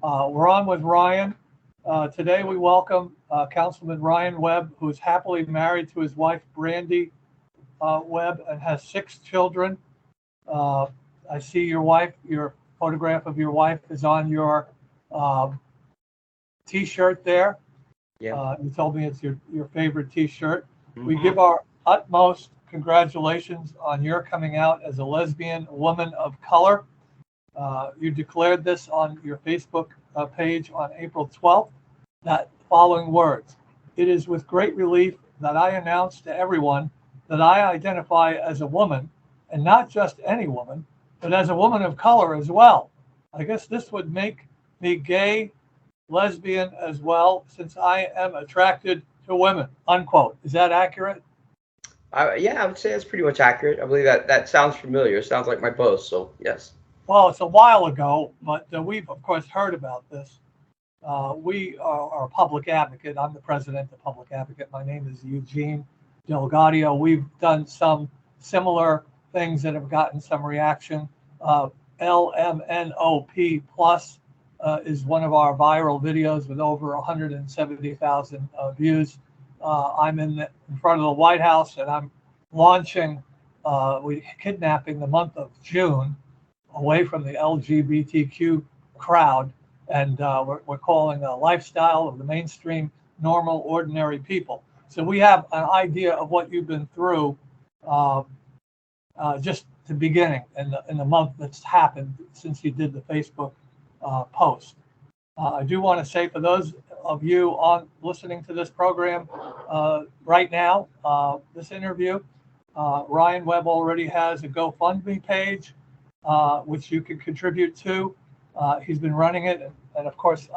We're on with Ryan. Today we welcome Councilman Ryan Webb, who is happily married to his wife, Brandy Webb, and has 6 children. I see your photograph of your wife is on your T-shirt there. Yeah. You told me it's your favorite T-shirt. Mm-hmm. We give our utmost congratulations on your coming out as a lesbian woman of color. You declared this on your Facebook page on April 12th. That following words: "It is with great relief that I announce to everyone that I identify as a woman, and not just any woman, but as a woman of color as well. I guess this would make me gay, lesbian as well, since I am attracted to women," unquote. Is that accurate? Yeah, I would say that's pretty much accurate. I believe that sounds familiar. It sounds like my post, so yes. Well, it's a while ago, but we've, of course, heard about this. We are a public advocate. I'm the president of Public Advocate. My name is Eugene Delgadio. We've done some similar things that have gotten some reaction. LMNOP plus is one of our viral videos with over 170,000 views. I'm in front of the White House, and I'm launching kidnapping the month of June away from the LGBTQ crowd, and we're calling a lifestyle of the mainstream, normal, ordinary people. So we have an idea of what you've been through just the beginning in the month that's happened since you did the Facebook post. I do want to say, for those of you listening to this program right now, this interview, Ryan Webb already has a GoFundMe page, which you can contribute to. He's been running it, and of course,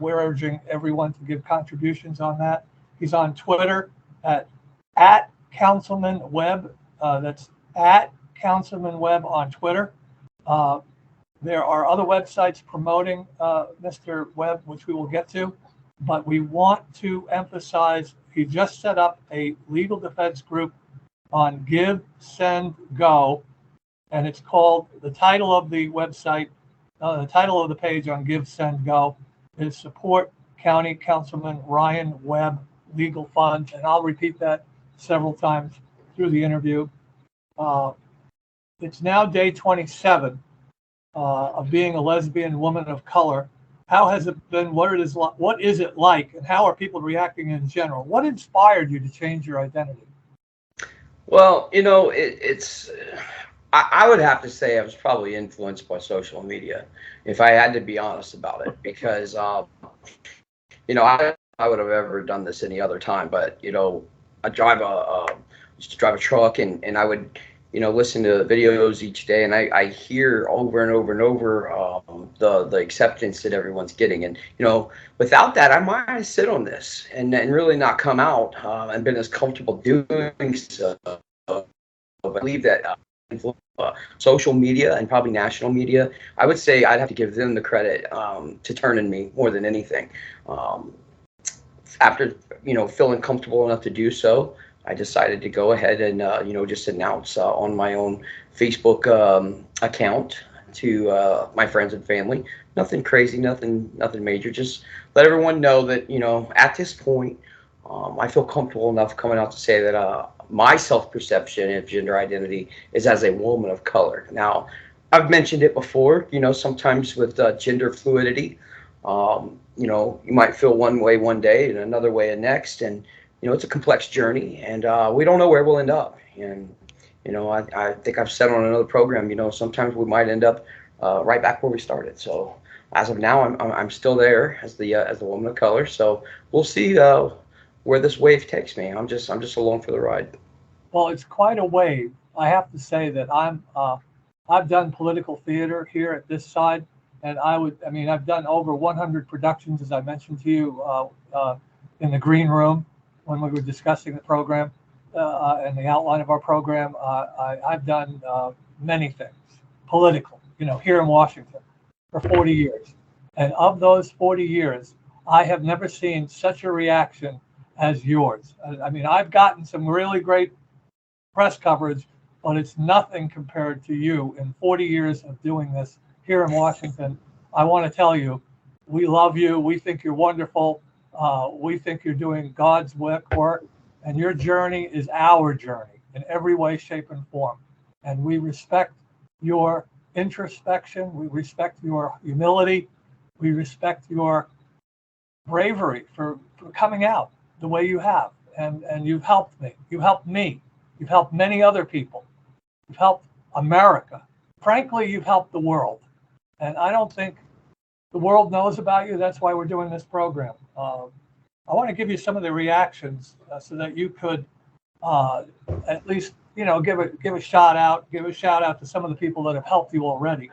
we're urging everyone to give contributions on that. He's on Twitter at Councilman Webb. That's at Councilman Webb on Twitter. There are other websites promoting Mr. Webb, which we will get to, but we want to emphasize he just set up a legal defense group on Give, Send, Go, and it's called, the title of the website, the title of the page on Give, Send, Go is Support County Councilman Ryan Webb Legal Fund, and I'll repeat that several times through the interview. It's now day 27 of being a lesbian woman of color. How has it been? What is it like? And how are people reacting in general? What inspired you to change your identity? Well, I would have to say I was probably influenced by social media, if I had to be honest about it, because, I would have ever done this any other time, but, I used to drive a truck, and I would, listen to videos each day, and I hear over and over and over the acceptance that everyone's getting. And, without that, I might sit on this and really not come out and been as comfortable doing so. I believe that social media and probably national media, I would say I'd have to give them the credit to turning me more than anything. After, feeling comfortable enough to do so, I decided to go ahead and, just announce on my own Facebook account to my friends and family. Nothing crazy, nothing major. Just let everyone know that, at this point, I feel comfortable enough coming out to say that my self-perception of gender identity is as a woman of color. Now, I've mentioned it before, sometimes with gender fluidity, you might feel one way one day and another way the next. And it's a complex journey, and we don't know where we'll end up. And, I think I've said on another program, sometimes we might end up right back where we started. So as of now, I'm still there as the woman of color. So we'll see where this wave takes me. I'm just along for the ride. Well, it's quite a wave. I have to say that I've done political theater here at this side, and I've done over 100 productions, as I mentioned to you, in the green room when we were discussing the program and the outline of our program. I've done many things political, here in Washington for 40 years. And of those 40 years, I have never seen such a reaction as yours. I've gotten some really great press coverage, but it's nothing compared to you in 40 years of doing this here in Washington. I want to tell you, We love you. We think you're wonderful. We think you're doing God's work, and your journey is our journey in every way, shape, and form. And we respect your introspection. We respect your humility. We respect your bravery for coming out the way you have. And you've helped me. You've helped me. You've helped many other people. You've helped America. Frankly, you've helped the world. And I don't think the world knows about you. That's why we're doing this program. I want to give you some of the reactions so that you could at least, give a shout out to some of the people that have helped you already.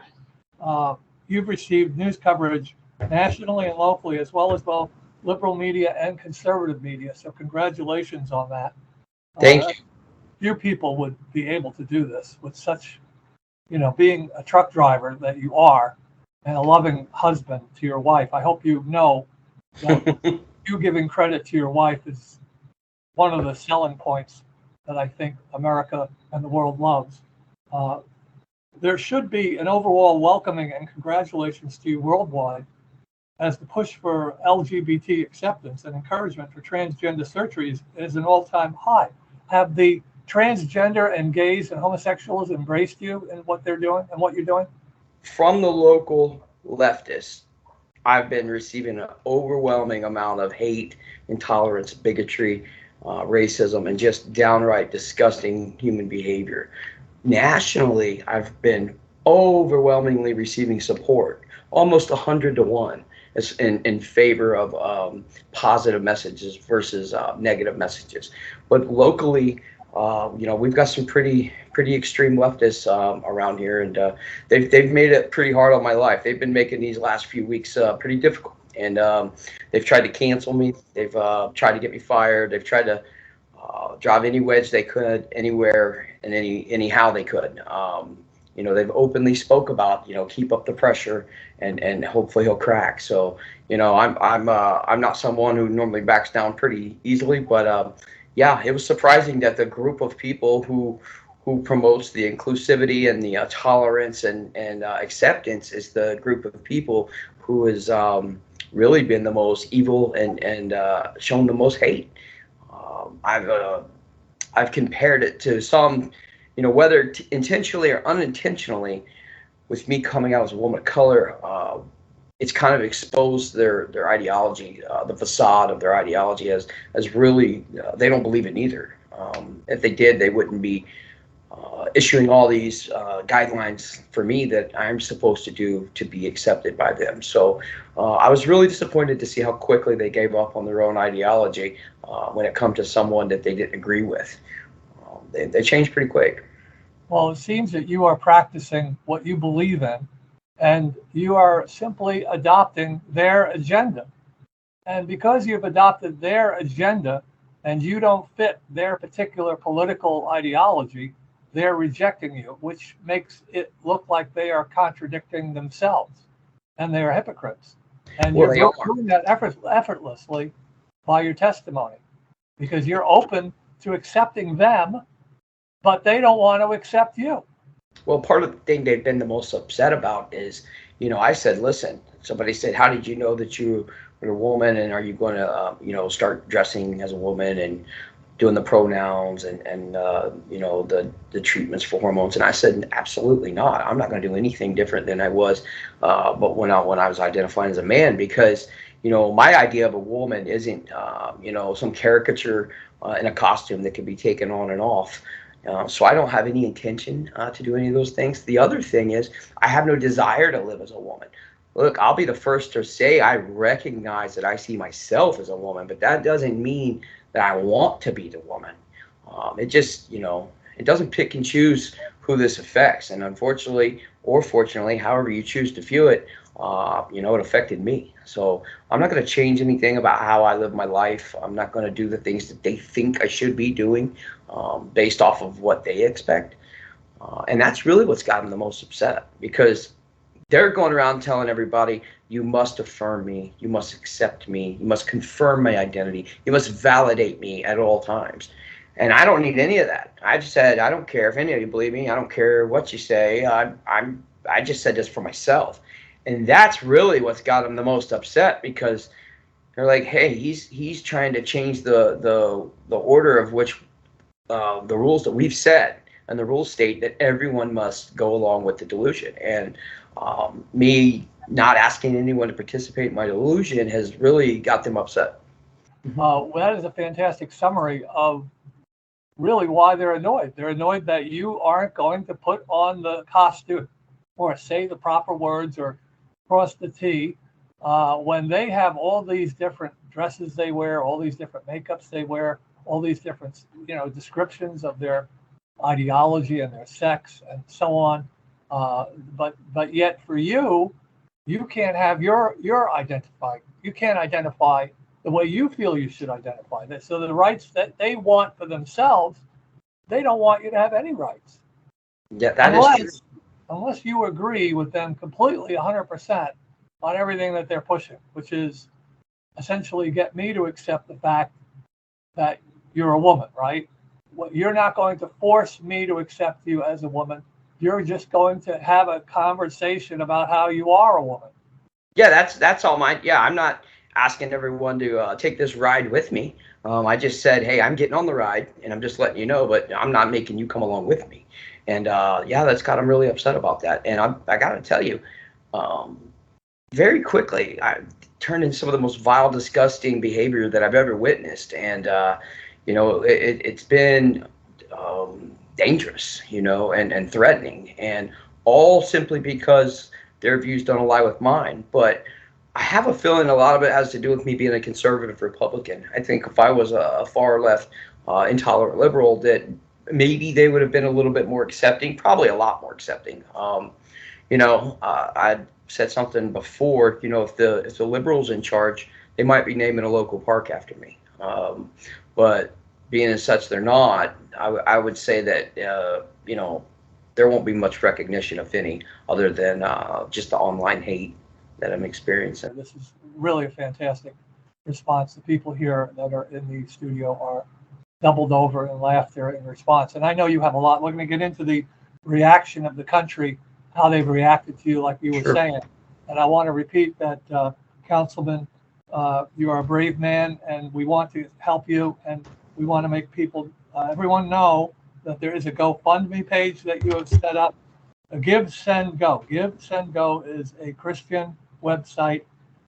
You've received news coverage nationally and locally, as well as both liberal media and conservative media. So congratulations on that. Thank you. Few people would be able to do this with such, being a truck driver that you are and a loving husband to your wife. I hope you know that you giving credit to your wife is one of the selling points that I think America and the world loves. There should be an overall welcoming and congratulations to you worldwide as the push for LGBT acceptance and encouragement for transgender surgery is an all-time high. Have the transgender and gays and homosexuals embraced you in what they're doing and what you're doing? From the local leftists, I've been receiving an overwhelming amount of hate, intolerance, bigotry, racism, and just downright disgusting human behavior. Nationally, I've been overwhelmingly receiving support, almost 100 to 1, in favor of positive messages versus negative messages. But locally, we've got some pretty extreme leftists around here, and they've made it pretty hard on my life. They've been making these last few weeks pretty difficult, and they've tried to cancel me. They've tried to get me fired. They've tried to drive any wedge they could anywhere and anyhow they could. They've openly spoke about, keep up the pressure and hopefully he'll crack. So, I'm not someone who normally backs down pretty easily, but yeah, it was surprising that the group of people who promotes the inclusivity and the tolerance and acceptance is the group of people who has really been the most evil and shown the most hate. I've compared it to some, whether intentionally or unintentionally, with me coming out as a woman of color, it's kind of exposed their ideology, the facade of their ideology as really, they don't believe it either. If they did, they wouldn't be issuing all these guidelines for me that I'm supposed to do to be accepted by them. So I was really disappointed to see how quickly they gave up on their own ideology when it comes to someone that they didn't agree with. They changed pretty quick. Well, it seems that you are practicing what you believe in, and you are simply adopting their agenda. And because you've adopted their agenda and you don't fit their particular political ideology, they're rejecting you, which makes it look like they are contradicting themselves and they are hypocrites. And you're doing that effortlessly by your testimony, because you're open to accepting them, but they don't want to accept you. Well, part of the thing they've been the most upset about is, I said, listen, somebody said, how did you know that you were a woman, and are you going to, start dressing as a woman and doing the pronouns and the treatments for hormones? And I said, absolutely not. I'm not going to do anything different than I was, but when I was identifying as a man, because, my idea of a woman isn't, some caricature in a costume that can be taken on and off. So I don't have any intention to do any of those things. The other thing is, I have no desire to live as a woman. Look, I'll be the first to say I recognize that I see myself as a woman, but that doesn't mean that I want to be the woman. It just, it doesn't pick and choose who this affects. And unfortunately, or fortunately, however you choose to view it, it affected me. So I'm not going to change anything about how I live my life. I'm not going to do the things that they think I should be doing based off of what they expect. And that's really what's got them the most upset, because they're going around telling everybody, you must affirm me, you must accept me, you must confirm my identity, you must validate me at all times. And I don't need any of that. I've said, I don't care if any of you believe me, I don't care what you say. I just said this for myself. And that's really what's got them the most upset, because they're like, hey, he's trying to change the order of which the rules that we've set, and the rules state that everyone must go along with the delusion. And me not asking anyone to participate in my delusion has really got them upset. Well, that is a fantastic summary of really why they're annoyed. They're annoyed that you aren't going to put on the costume or say the proper words or cross the T when they have all these different dresses they wear, all these different makeups they wear, all these different, descriptions of their ideology and their sex and so on. But yet for you, you can't have your identified. You can't identify the way you feel you should identify. So the rights that they want for themselves, they don't want you to have any rights. Yeah, that is true. Unless you agree with them completely 100% on everything that they're pushing, which is essentially get me to accept the fact that you're a woman, right? You're not going to force me to accept you as a woman. You're just going to have a conversation about how you are a woman. Yeah, that's all mine. Yeah, I'm not asking everyone to take this ride with me. I just said, hey, I'm getting on the ride, and I'm just letting you know, but I'm not making you come along with me. And yeah, that's got them really upset about that. And I got to tell you, very quickly, I turned into some of the most vile, disgusting behavior that I've ever witnessed. And it's been dangerous, and threatening, and all simply because their views don't align with mine. But I have a feeling a lot of it has to do with me being a conservative Republican. I think if I was a far left, intolerant liberal, that maybe they would have been a little bit more accepting, probably a lot more accepting. I said something before, if the liberals in charge, they might be naming a local park after me. But being as such they're not, I would say that, there won't be much recognition, if any, other than just the online hate that I'm experiencing. This is really a fantastic response. The people here that are in the studio are doubled over in laughter in response. And I know you have a lot. We're going to get into the reaction of the country, how they've reacted to you, like you were Sure. saying. And I want to repeat that, Councilman, you are a brave man, and we want to help you, and we want to make everyone know that there is a GoFundMe page that you have set up. Give, Send, Go. Give, Send, Go is a Christian website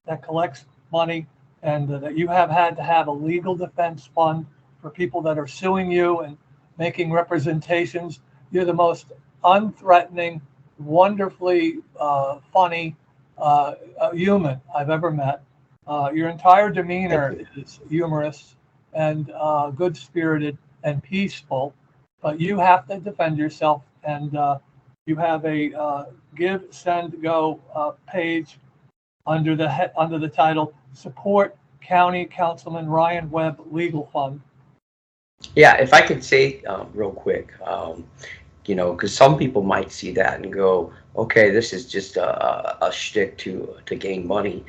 that collects money, and that you have had to have a legal defense fund for people that are suing you and making representations. You're the most unthreatening, wonderfully funny human I've ever met. Your entire demeanor is humorous and good-spirited and peaceful, but you have to defend yourself, and you have a Give, Send, Go page under the title Support County Councilman Ryan Webb Legal Fund. Yeah, if I could say real quick, because some people might see that and go, okay, this is just a shtick to gain money.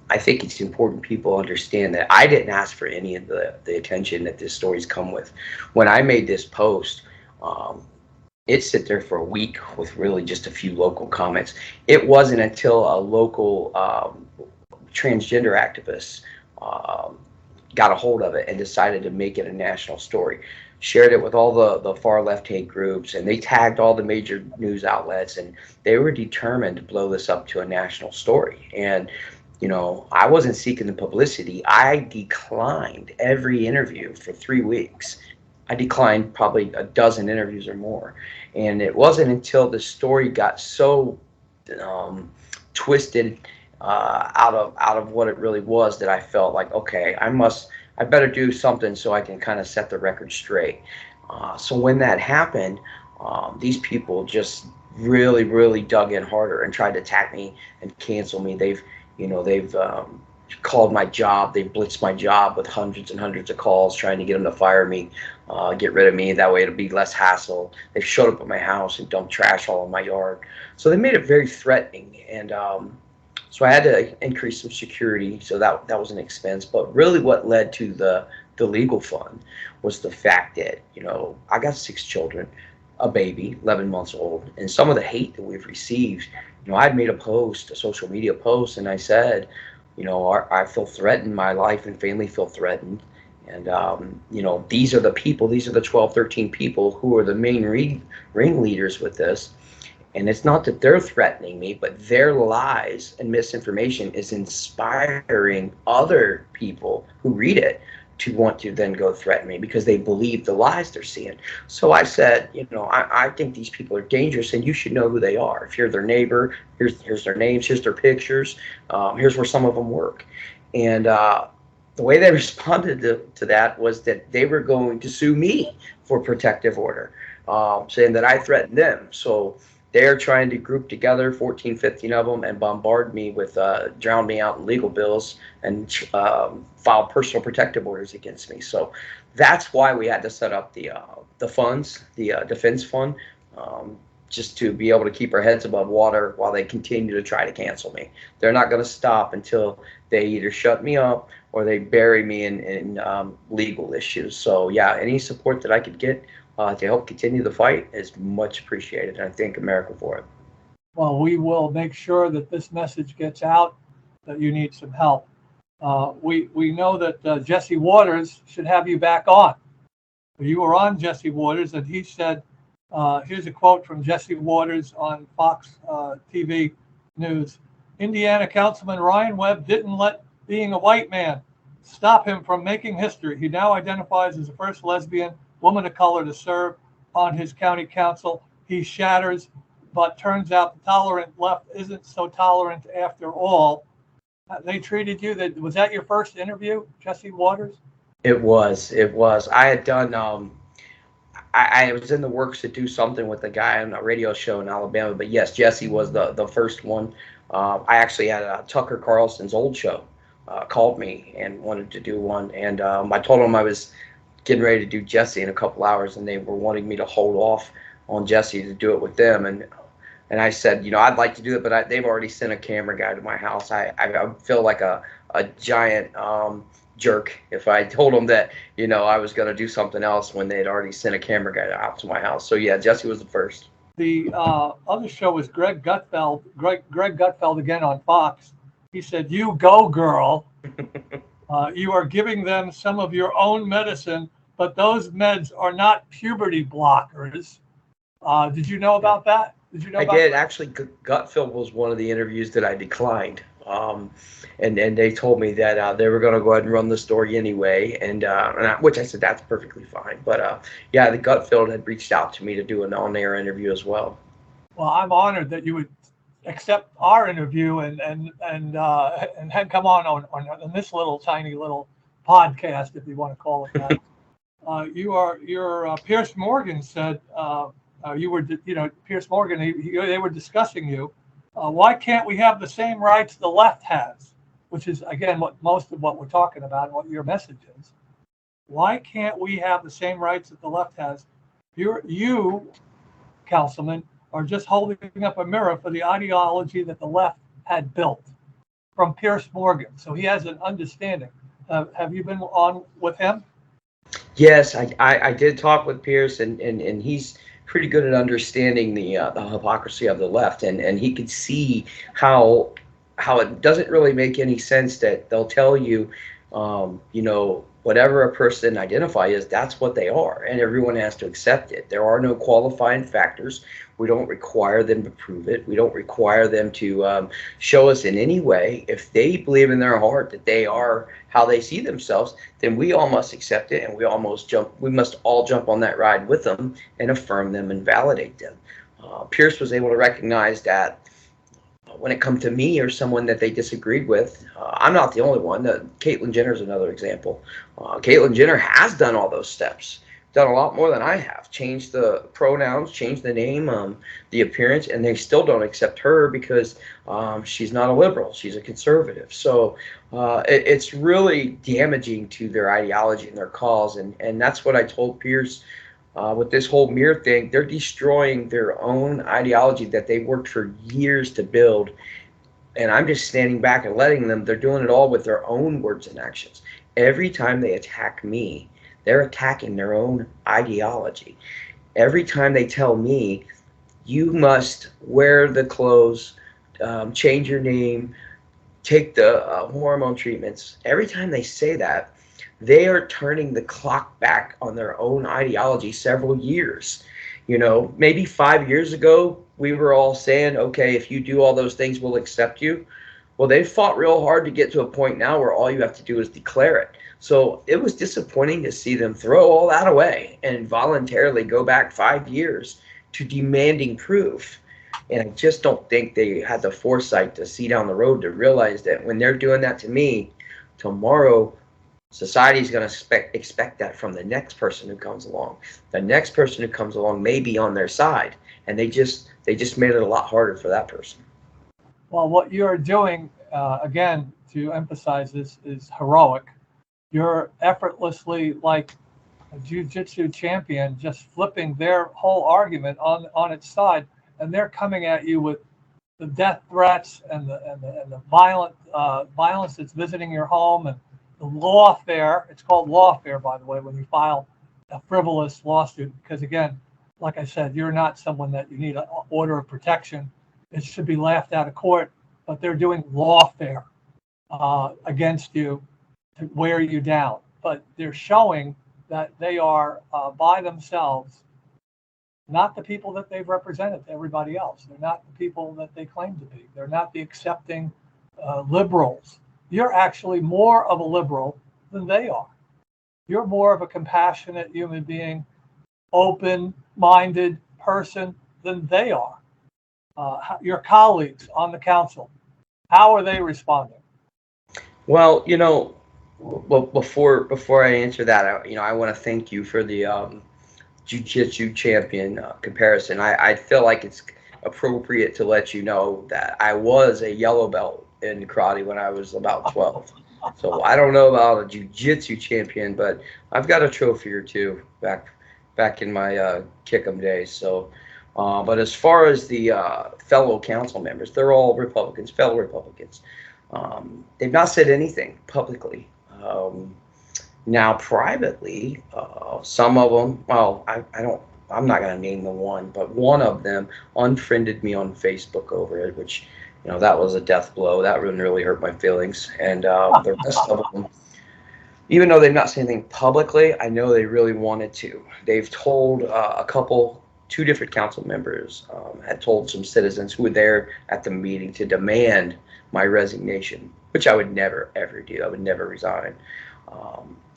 I think it's important people understand that I didn't ask for any of the attention that this story's come with. When I made this post, it sat there for a week with really just a few local comments. It wasn't until a local transgender activist got a hold of it and decided to make it a national story, shared it with all the far left hate groups, and they tagged all the major news outlets, and they were determined to blow this up to a national story. And I wasn't seeking the publicity. I declined every interview for 3 weeks. I declined probably a dozen interviews or more. And it wasn't until the story got so twisted out of what it really was that I felt like, okay, I better do something so I can kind of set the record straight. So when that happened, these people just really, really dug in harder and tried to attack me and cancel me. They've called my job. They blitzed my job with hundreds and hundreds of calls trying to get them to fire me, get rid of me. That way it'll be less hassle. They showed up at my house and dumped trash all in my yard. So they made it very threatening. And so I had to increase some security. So that was an expense. But really what led to the legal fund was the fact that, I got 6 children, a baby, 11 months old. And some of the hate that we've received I'd made a post, a social media post, and I said, I feel threatened. My life and family feel threatened. And, these are the people, these are the 12, 13 people who are the main ringleaders with this. And it's not that they're threatening me, but their lies and misinformation is inspiring other people who read it to want to then go threaten me because they believe the lies they're seeing. So I said, I think these people are dangerous and you should know who they are. If you're their neighbor, here's their names, here's their pictures, here's where some of them work. And the way they responded to that was that they were going to sue me for protective order, saying that I threatened them. So they're trying to group together 14, 15 of them and bombard me with, drown me out in legal bills and file personal protective orders against me. So that's why we had to set up the funds, the defense fund, just to be able to keep our heads above water while they continue to try to cancel me. They're not going to stop until they either shut me up or they bury me in legal issues. So yeah, any support that I could get to help continue the fight is much appreciated, and I thank America for it. Well, we will make sure that this message gets out, that you need some help. We know that Jesse Waters should have you back on. You were on Jesse Waters, and he said, here's a quote from Jesse Waters on Fox TV News. Indiana Councilman Ryan Webb didn't let being a white man stop him from making history. He now identifies as the first lesbian woman of color to serve on his county council. He shatters, but turns out the tolerant left isn't so tolerant after all. They treated you, was that your first interview, Jesse Waters? It was. I had done, I was in the works to do something with a guy on a radio show in Alabama, but yes, Jesse was the first one. I actually had Tucker Carlson's old show called me and wanted to do one, and I told him I was getting ready to do Jesse in a couple hours, and they were wanting me to hold off on Jesse to do it with them, and I said, I'd like to do it, but they've already sent a camera guy to my house. I feel like a giant jerk if I told them that I was going to do something else when they'd already sent a camera guy out to my house. So yeah, Jesse was the first. The other show was Greg Gutfeld again on Fox. He said, "You go, girl. You are giving them some of your own medicine, but those meds are not puberty blockers." Did you know about that? Did you know? I did. Actually, Gutfeld was one of the interviews that I declined. And they told me that they were going to go ahead and run the story anyway, which I said that's perfectly fine. But yeah, the Gutfeld had reached out to me to do an on-air interview as well. Well, I'm honored that you would accept our interview and had come on this little tiny little podcast, if you want to call it that. Your Pierce Morgan said you were, Pierce Morgan. They were discussing you. Why can't we have the same rights the left has? Which is, again, what most of what we're talking about and what your message is. Why can't we have the same rights that the left has? You, Councilman, are just holding up a mirror for the ideology that the left had built from Pierce Morgan. So he has an understanding. Have you been on with him? Yes, I did talk with Pierce, and he's pretty good at understanding the hypocrisy of the left, and he could see how it doesn't really make any sense that they'll tell you, whatever a person identifies as, that's what they are, and everyone has to accept it. There are no qualifying factors. We don't require them to prove it. We don't require them to show us in any way. If they believe in their heart that they are how they see themselves, then we all must accept it, and we must all jump on that ride with them and affirm them and validate them. Pierce was able to recognize that when it comes to me or someone that they disagreed with, I'm not the only one. Caitlyn Jenner is another example. Caitlyn Jenner has done all those steps, done a lot more than I have, changed the pronouns, changed the name, the appearance, and they still don't accept her because she's not a liberal. She's a conservative. So it's really damaging to their ideology and their cause, and that's what I told Pierce. With this whole mirror thing, they're destroying their own ideology that they worked for years to build. And I'm just standing back and letting them. They're doing it all with their own words and actions. Every time they attack me, they're attacking their own ideology. Every time they tell me, you must wear the clothes change your name, take the hormone treatments. Every time they say that, they are turning the clock back on their own ideology several years. You know, maybe 5 years ago, we were all saying, okay, if you do all those things, we'll accept you. Well, they fought real hard to get to a point now where all you have to do is declare it. So it was disappointing to see them throw all that away and voluntarily go back 5 years to demanding proof. And I just don't think they had the foresight to see down the road to realize that when they're doing that to me, tomorrow society's going to expect that from the next person who comes along. The next person who comes along may be on their side, and they just made it a lot harder for that person. Well, what you're doing, again, to emphasize this, is heroic. You're effortlessly, like a jiu-jitsu champion, just flipping their whole argument on its side, and they're coming at you with the death threats and the violence that's visiting your home, and the lawfare. It's called lawfare, by the way, when you file a frivolous lawsuit, because again, like I said, you're not someone that you need an order of protection. It should be laughed out of court, but they're doing lawfare against you to wear you down. But they're showing that they are by themselves not the people that they've represented to everybody else. They're not the people that they claim to be. They're not the accepting liberals. You're actually more of a liberal than they are. You're more of a compassionate human being, open-minded person than they are. Your colleagues on the council, how are they responding? Well, you know, before I answer that, I want to thank you for the jiu-jitsu champion comparison. I feel like it's appropriate to let you know that I was a yellow belt in karate when I was about 12. So I don't know about a jiu-jitsu champion, but I've got a trophy or two back in my kick'em days. So, but as far as the fellow council members, they're all Republicans, fellow Republicans. They've not said anything publicly. Now, privately, some of them, well, I'm not going to name the one, but one of them unfriended me on Facebook over it, which, that was a death blow. That really hurt my feelings. And the rest of them, even though they've not said anything publicly, I know they really wanted to. They've told two different council members had told some citizens who were there at the meeting to demand my resignation, which I would never, ever do. I would never resign.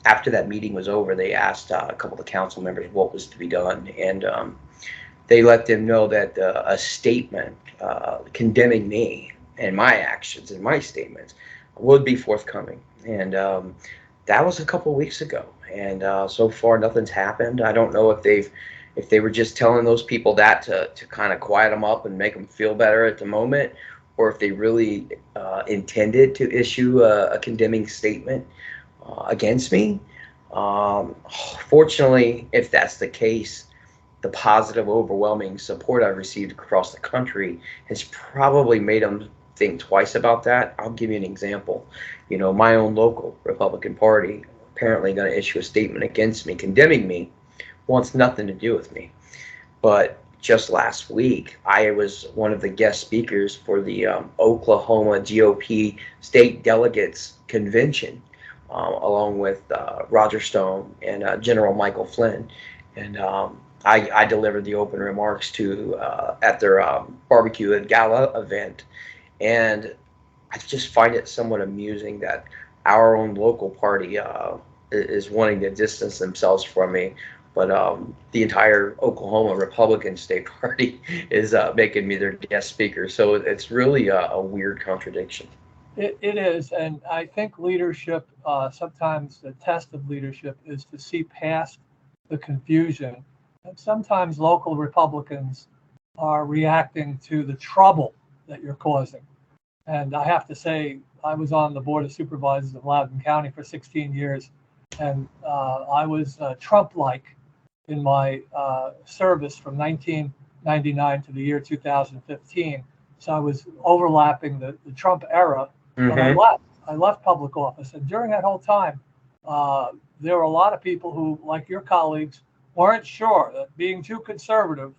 After that meeting was over, they asked a couple of the council members what was to be done, and they let them know that a statement condemning me and my actions and my statements would be forthcoming. And that was a couple of weeks ago, and so far nothing's happened. I don't know if they were just telling those people that to kind of quiet them up and make them feel better at the moment, or if they really intended to issue a condemning statement against me. Fortunately, if that's the case, the positive, overwhelming support I've received across the country has probably made them think twice about that. I'll give you an example. My own local Republican Party apparently going to issue a statement against me, condemning me, wants nothing to do with me. But just last week, I was one of the guest speakers for the Oklahoma GOP state delegates convention, along with Roger Stone and General Michael Flynn. And I delivered the open remarks at their barbecue and gala event. And I just find it somewhat amusing that our own local party is wanting to distance themselves from me. But the entire Oklahoma Republican State Party is making me their guest speaker. So it's really a weird contradiction. It is, and I think leadership, sometimes the test of leadership is to see past the confusion. And sometimes local Republicans are reacting to the trouble that you're causing. And I have to say, I was on the Board of Supervisors of Loudoun County for 16 years, and I was Trump-like in my service from 1999 to the year 2015. So I was overlapping the Trump era. But I left public office, and during that whole time, there were a lot of people who, like your colleagues, weren't sure that being too conservative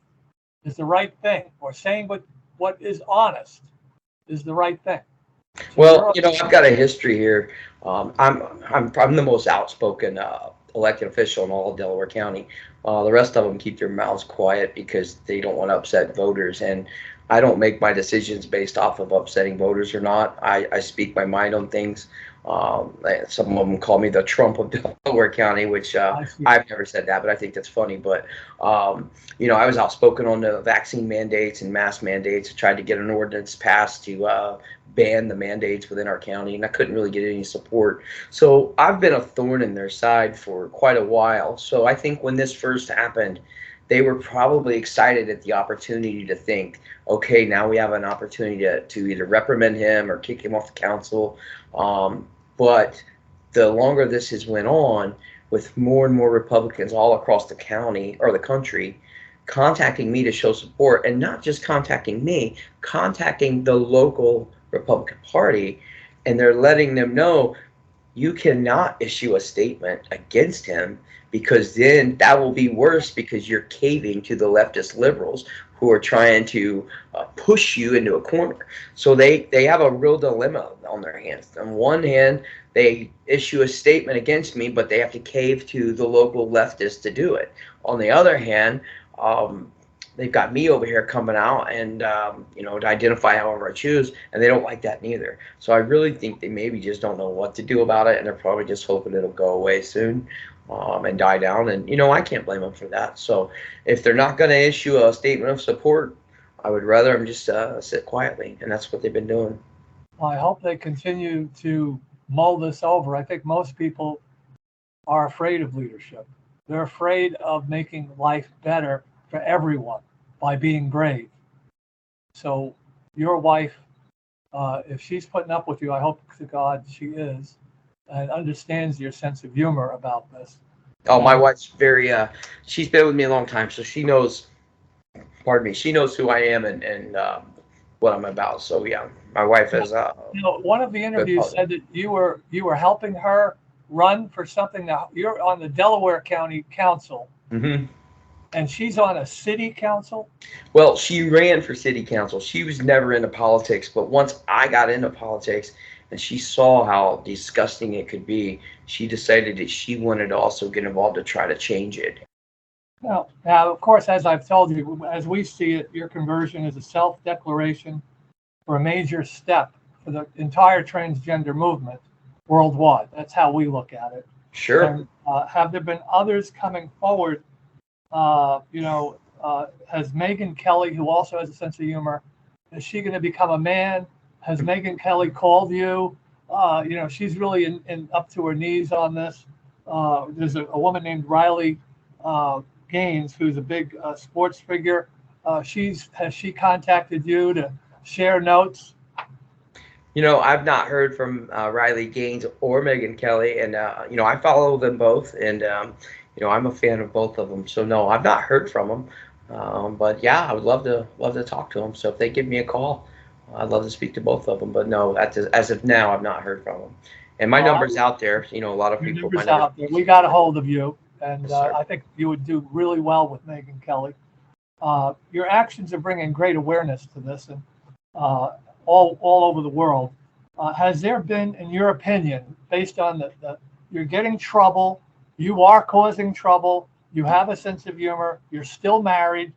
is the right thing, or saying what is honest. is the right thing. So Well, I've got a history here. I'm the most outspoken elected official in all of Delaware County. The rest of them keep their mouths quiet because they don't want to upset voters. And I don't make my decisions based off of upsetting voters or not. I speak my mind on things. Some of them call me the Trump of Delaware County, which I've never said that, but I think that's funny. But I was outspoken on the vaccine mandates and mask mandates. I tried to get an ordinance passed to ban the mandates within our county, and I couldn't really get any support. So I've been a thorn in their side for quite a while. So I think when this first happened, they were probably excited at the opportunity to think, okay, now we have an opportunity to either reprimand him or kick him off the council. But the longer this has went on, with more and more Republicans all across the county or the country contacting me to show support, and not just contacting me, contacting the local Republican Party, and they're letting them know you cannot issue a statement against him, because then that will be worse, because you're caving to the leftist liberals who are trying to push you into a corner. So they have a real dilemma on their hands. On one hand, they issue a statement against me, but they have to cave to the local leftists to do it. On the other hand, they've got me over here coming out and, to identify however I choose, and they don't like that neither. So I really think they maybe just don't know what to do about it, and they're probably just hoping it'll go away soon and die down. And, I can't blame them for that. So if they're not going to issue a statement of support, I would rather them just sit quietly, and that's what they've been doing. I hope they continue to mull this over. I think most people are afraid of leadership. They're afraid of making life better for everyone by being brave. So your wife, if she's putting up with you, I hope to God she is, and understands your sense of humor about this. Oh, my wife's very, she's been with me a long time, so she knows, she knows who I am and what I'm about. So yeah, my wife is. One of the interviews said that you were helping her run for something. Now you're on the Delaware County Council. Mm-hmm. And she's on a city council? Well, she ran for city council. She was never into politics, but once I got into politics and she saw how disgusting it could be, she decided that she wanted to also get involved to try to change it. Now, of course, as I've told you, as we see it, your conversion is a self-declaration for a major step for the entire transgender movement worldwide. That's how we look at it. Sure. And, have there been others coming forward? Has Megyn Kelly, who also has a sense of humor, is she going to become a man? Has Megyn Kelly called you? She's really in up to her knees on this. There's a woman named Riley Gaines, who's a big sports figure. Has she contacted you to share notes? I've not heard from Riley Gaines or Megyn Kelly, and I follow them both, and I'm a fan of both of them. So no, I've not heard from them. But yeah, I would love to talk to them. So if they give me a call, I'd love to speak to both of them. But no, as of now, I've not heard from them. And my number's out there. A lot of people. Number's out there. We got a hold of you, and Yes, I think you would do really well with Megyn Kelly. Your actions are bringing great awareness to this, and all over the world. Has there been, in your opinion, based on you're getting trouble, you are causing trouble, you have a sense of humor, you're still married,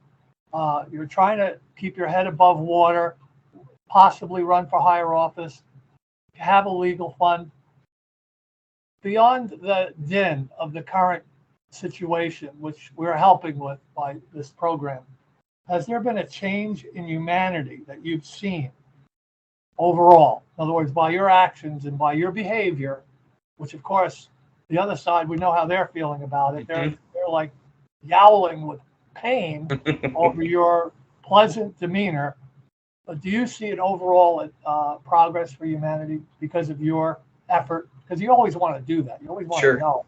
you're trying to keep your head above water, possibly run for higher office, have a legal fund. Beyond the din of the current situation, which we're helping with by this program, has there been a change in humanity that you've seen overall? In other words, by your actions and by your behavior, which of course, the other side, we know how they're feeling about it. They're like yowling with pain over your pleasant demeanor. But do you see an overall progress for humanity because of your effort? Because you always want to do that. You always want to know.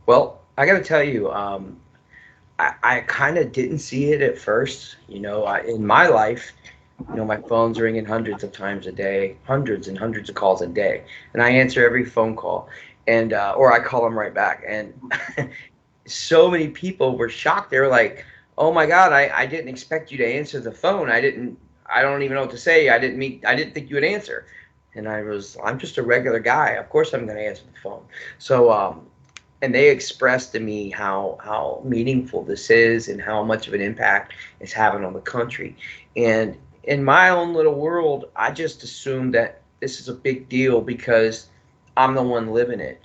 Well, I got to tell you, I kind of didn't see it at first. In my life, my phone's ringing hundreds of times a day, hundreds and hundreds of calls a day, and I answer every phone call, and or I call them right back. And so many people were shocked. They were like, "Oh my God, I didn't expect you to answer the phone. I don't even know what to say. I didn't think you would answer. And I'm just a regular guy. Of course I'm going to answer the phone. So, and they expressed to me how meaningful this is and how much of an impact it's having on the country. And in my own little world, I just assumed that this is a big deal because I'm the one living it.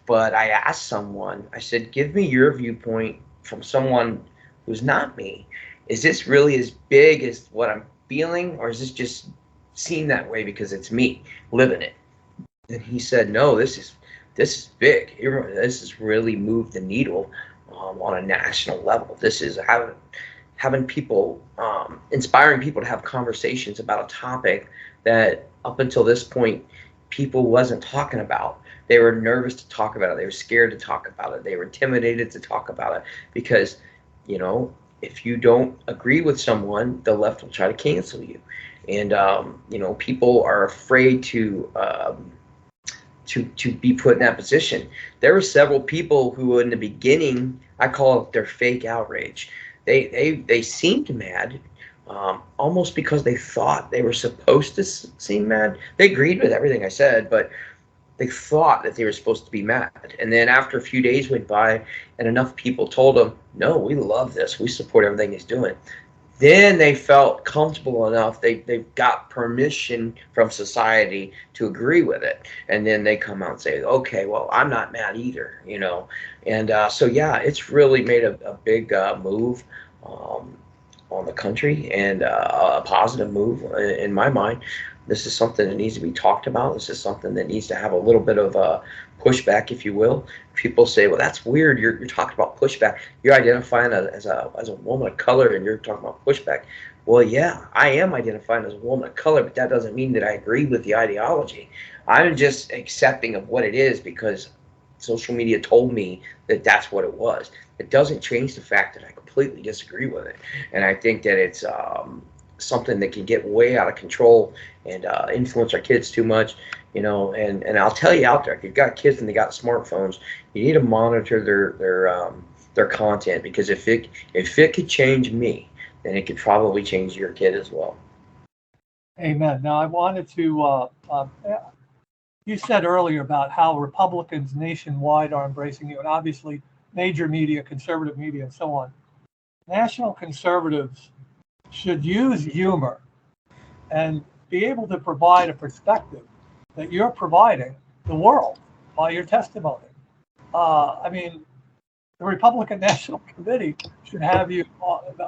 But I asked someone, I said, give me your viewpoint from someone who's not me. Is this really as big as what I'm feeling, or is this just seen that way because it's me living it? And he said, no, this is big. This has really moved the needle on a national level. This is having people, inspiring people to have conversations about a topic that up until this point, people wasn't talking about. They were nervous to talk about it. They were scared to talk about it. They were intimidated to talk about it because, you know, if you don't agree with someone, the left will try to cancel you. And, you know, people are afraid to be put in that position. There were several people who in the beginning, I call it their fake outrage. They seemed mad, almost because they thought they were supposed to seem mad. They agreed with everything I said, but they thought that they were supposed to be mad. And then after a few days went by and enough people told them, no, we love this, we support everything he's doing, then they felt comfortable enough. They got permission from society to agree with it. And then they come out and say, okay, well, I'm not mad either, you know. And so, yeah, it's really made a big move on the country, and a positive move in my mind. This is something that needs to be talked about. This is something that needs to have a little bit of a pushback, if you will. People say, well, that's weird. You're talking about pushback. You're identifying as a woman of color and you're talking about pushback. Well, yeah, I am identifying as a woman of color, but that doesn't mean that I agree with the ideology. I'm just accepting of what it is because social media told me that that's what it was. It doesn't change the fact that I completely disagree with it. And I think that it's something that can get way out of control and influence our kids too much, you know. And I'll tell you out there, if you've got kids and they got smartphones, you need to monitor their content, because if it could change me, then it could probably change your kid as well. Amen. Now, I wanted to, you said earlier about how Republicans nationwide are embracing you, and obviously major media, conservative media, and so on. National conservatives should use humor and be able to provide a perspective that you're providing the world by your testimony. I mean, the Republican National Committee should have you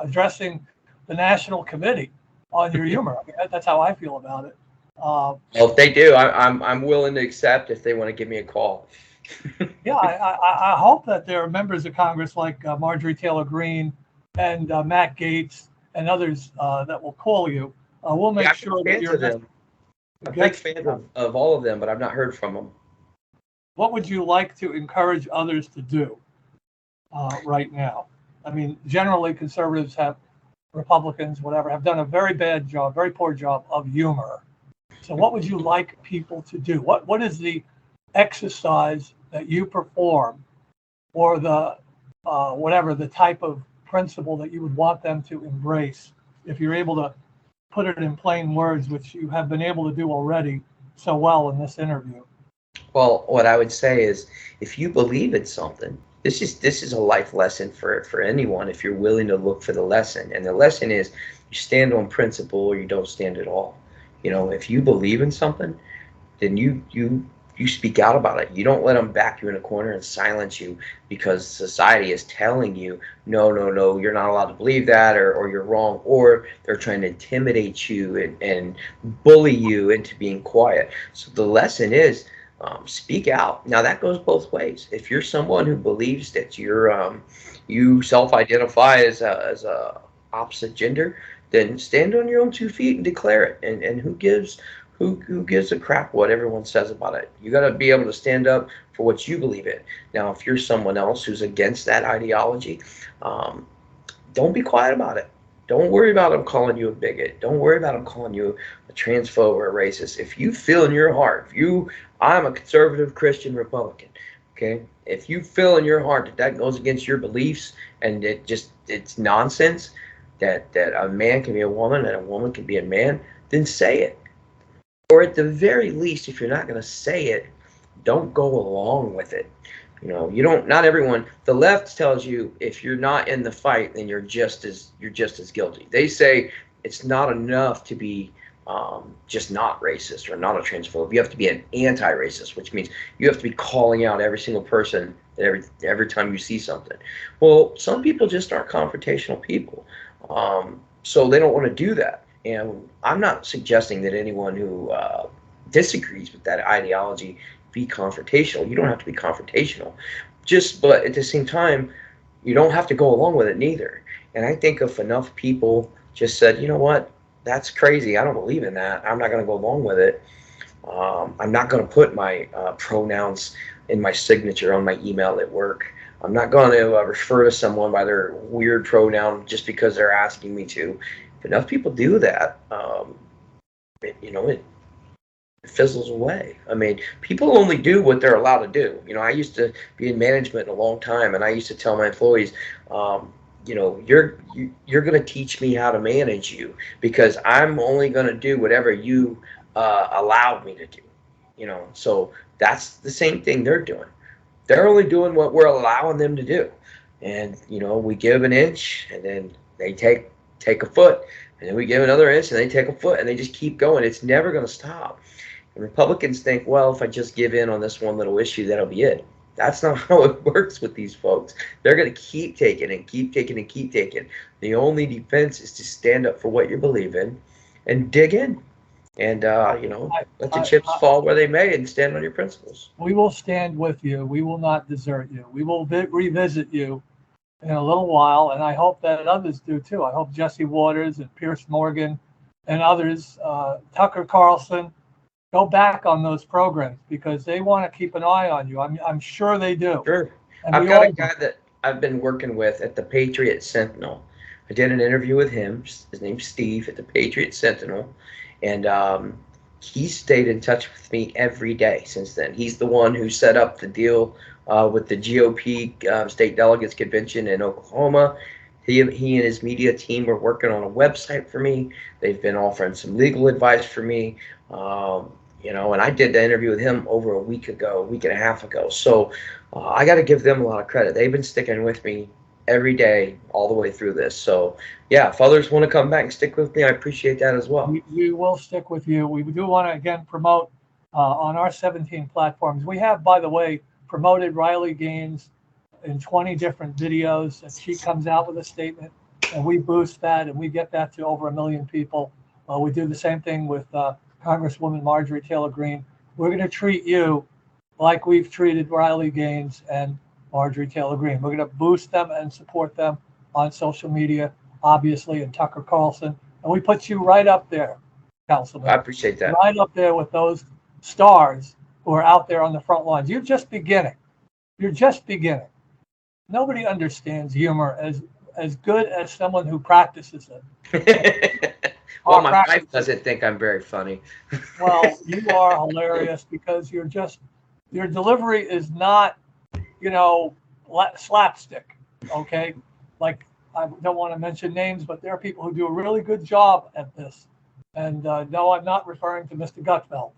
addressing the National Committee on your humor. I mean, that's how I feel about it. Well, if they do, I'm willing to accept if they want to give me a call. Yeah, I hope that there are members of Congress like Marjorie Taylor Greene and Matt Gaetz and others that will call you. We'll make sure that you're. I'm a big fan of all of them, but I've not heard from them. What would you like to encourage others to do right now? I mean, generally conservatives Republicans, whatever, have done a very bad job, very poor job of humor. So what would you like people to do? What is the exercise that you perform, or the whatever the type of principle that you would want them to embrace, if you're able to put it in plain words, which you have been able to do already so well in this interview? Well, what I would say is, if you believe in something, this is a life lesson for anyone, if you're willing to look for the lesson. And the lesson is, you stand on principle or you don't stand at all. You know, if you believe in something, then you speak out about it. You don't let them back you in a corner and silence you because society is telling you, no, you're not allowed to believe that, or you're wrong, or they're trying to intimidate you and bully you into being quiet. So the lesson is, speak out. Now that goes both ways. If you're someone who believes that you self-identify as a opposite gender, then stand on your own 2 feet and declare it. And who gives a crap what everyone says about it? You got to be able to stand up for what you believe in. Now, if you're someone else who's against that ideology, don't be quiet about it. Don't worry about them calling you a bigot. Don't worry about them calling you a transphobe or a racist. If you feel in your heart, I'm a conservative Christian Republican, okay? If you feel in your heart that goes against your beliefs and it's nonsense, that a man can be a woman and a woman can be a man, then say it. Or at the very least, if you're not going to say it, don't go along with it. You don't. Not everyone. The left tells you if you're not in the fight, then you're just as guilty. They say it's not enough to be just not racist or not a transphobe. You have to be an anti-racist, which means you have to be calling out every single person every time you see something. Well, some people just aren't confrontational people, so they don't want to do that. And I'm not suggesting that anyone who disagrees with that ideology be confrontational. You don't have to be confrontational. But at the same time, you don't have to go along with it neither. And I think if enough people just said, you know what, that's crazy. I don't believe in that. I'm not going to go along with it. I'm not going to put my pronouns in my signature on my email at work. I'm not going to refer to someone by their weird pronoun just because they're asking me to. If enough people do that, it fizzles away. I mean, people only do what they're allowed to do. I used to be in management a long time, and I used to tell my employees, you're going to teach me how to manage you because I'm only going to do whatever you allowed me to do. So that's the same thing they're doing. They're only doing what we're allowing them to do. And, we give an inch, and then they take a foot, and then we give another inch, and they take a foot, and they just keep going. It's never going to stop. And Republicans think, well, if I just give in on this one little issue, that'll be it. That's not how it works with these folks. They're going to keep taking and keep taking and keep taking. The only defense is to stand up for what you believe in and dig in. And, let the chips fall where they may and stand on your principles. We will stand with you. We will not desert you. We will revisit you in a little while, and I hope that others do too. I hope Jesse Waters and Pierce Morgan and others, Tucker Carlson, go back on those programs because they want to keep an eye on you. I'm sure they do. Sure. And I've got a guy that I've been working with at the Patriot Sentinel. I did an interview with him. His name's Steve at the Patriot Sentinel. And he stayed in touch with me every day since then. He's the one who set up the deal with the GOP State Delegates Convention in Oklahoma. He and his media team were working on a website for me. They've been offering some legal advice for me. And I did the interview with him over a week and a half ago. So I got to give them a lot of credit. They've been sticking with me every day all the way through this. So yeah, if others want to come back and stick with me, I appreciate that as well. We will stick with you. We do want to again promote on our 17 platforms. We have, by the way, promoted Riley Gaines in 20 different videos, and she comes out with a statement, and we boost that, and we get that to over 1 million people. We do the same thing with Congresswoman Marjorie Taylor Greene. We're going to treat you like we've treated Riley Gaines and Marjorie Taylor Greene. We're going to boost them and support them on social media, obviously, and Tucker Carlson. And we put you right up there, Councilman. I appreciate that. Right up there with those stars who are out there on the front lines. You're just beginning. You're just beginning. Nobody understands humor as good as someone who practices it. Well, my wife doesn't think I'm very funny. Well, you are hilarious because your delivery is not, slapstick. Okay. Like, I don't want to mention names, but there are people who do a really good job at this. And no, I'm not referring to Mr. Gutfeld,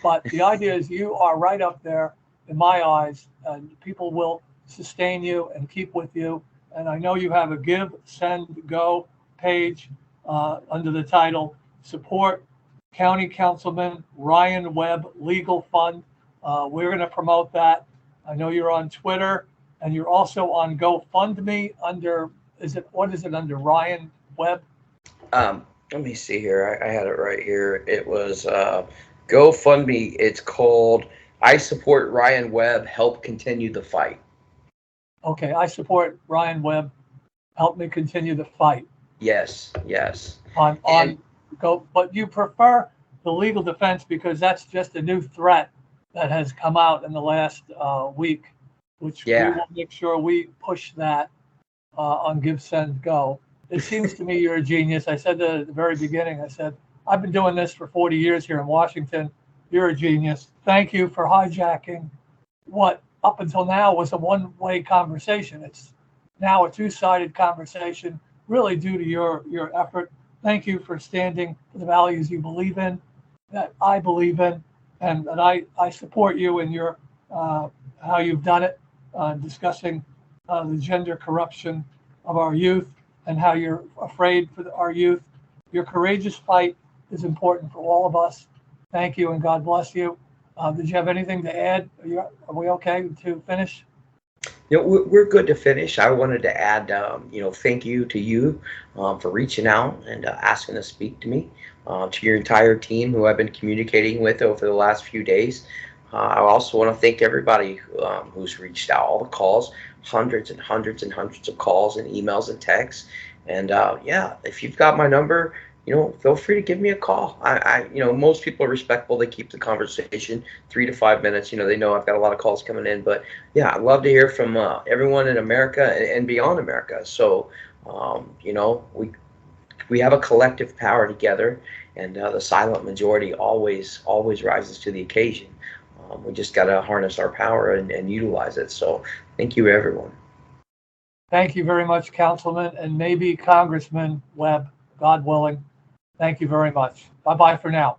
but the idea is you are right up there in my eyes, and people will sustain you and keep with you. And I know you have a Give, Send, Go page under the title Support County Councilman Ryan Webb Legal Fund. We're going to promote that. I know you're on Twitter, and you're also on GoFundMe under, what is it under, Ryan Webb? Let me see here. I had it right here. It was GoFundMe. It's called I Support Ryan Webb, Help Continue the Fight. Okay, I support Ryan Webb, help me continue the fight. Yes. But you prefer the legal defense because that's just a new threat that has come out in the last week, which we will make sure we push that on Give, Send, Go. It seems to me you're a genius. I said that at the very beginning. I said, I've been doing this for 40 years here in Washington. You're a genius. Thank you for hijacking what up until now was a one-way conversation. It's now a two-sided conversation really due to your effort. Thank you for standing for the values you believe in, that I believe in, and that I support you in your how you've done it, discussing the gender corruption of our youth and how you're afraid for our youth. Your courageous fight is important for all of us. Thank you and God bless you. Did you have anything to add? Are we okay to finish? We're good to finish. I wanted to add, thank you to you for reaching out and asking to speak to me, to your entire team who I've been communicating with over the last few days. I also want to thank everybody who's reached out, all the calls, hundreds and hundreds and hundreds of calls and emails and texts. And if you've got my number, feel free to give me a call. Most people are respectful. They keep the conversation 3 to 5 minutes. They know I've got a lot of calls coming in, but yeah, I'd love to hear from everyone in America and beyond America. So, we have a collective power together, and the silent majority always rises to the occasion. We just got to harness our power and utilize it. So thank you, everyone. Thank you very much, Councilman, and maybe Congressman Webb, God willing. Thank you very much. Bye-bye for now.